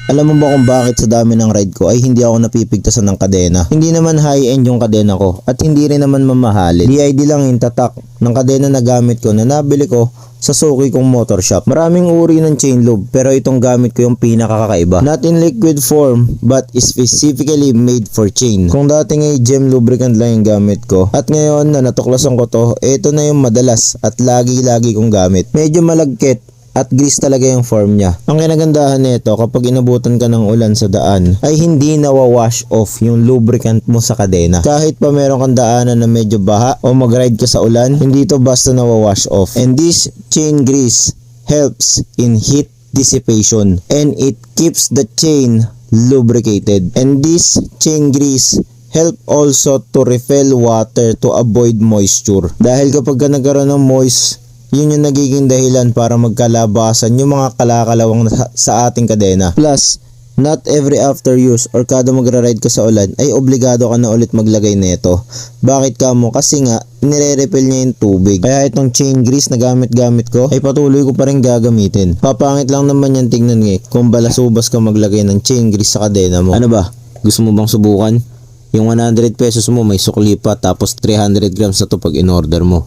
Alam mo ba kung bakit sa dami ng ride ko ay hindi ako napipigtasan ng kadena? Hindi naman high-end yung kadena ko at hindi rin naman mamahalin. DID lang yung tatak ng kadena na gamit ko na nabili ko sa suki kong motor shop. Maraming uri ng chain lube pero itong gamit ko yung pinakakakaiba. Not in liquid form but specifically made for chain. Kung dating ay gem lubricant lang yung gamit ko at ngayon na natuklasan ko to, ito na yung madalas at lagi kong gamit. Medyo malagkit at grease talaga yung form niya. Ang kinagandahan nito kapag inabutan ka ng ulan sa daan ay hindi nawawash off yung lubricant mo sa kadena. Kahit pa meron kang daanan na medyo baha o mag-ride ka sa ulan, hindi to basta nawawash off. And this chain grease helps in heat dissipation and it keeps the chain lubricated. And this chain grease help also to refill water to avoid moisture. Dahil kapag nagkaroon ng moist, yun yung nagiging dahilan para magkalabasan yung mga kalakalawang sa ating kadena. Plus, not every after use or kada magra-ride ka sa ulan ay obligado ka na ulit maglagay nito. Bakit ka mo? Kasi nga, nire-refill niya yung tubig. Kaya itong chain grease na gamit ko ay patuloy ko pa rin gagamitin. Papangit lang naman yan tingnan kung balasubas ka maglagay ng chain grease sa kadena mo. Ano ba? Gusto mo bang subukan? Yung 100 pesos mo may sukli pa tapos 300 grams na to pag in-order mo.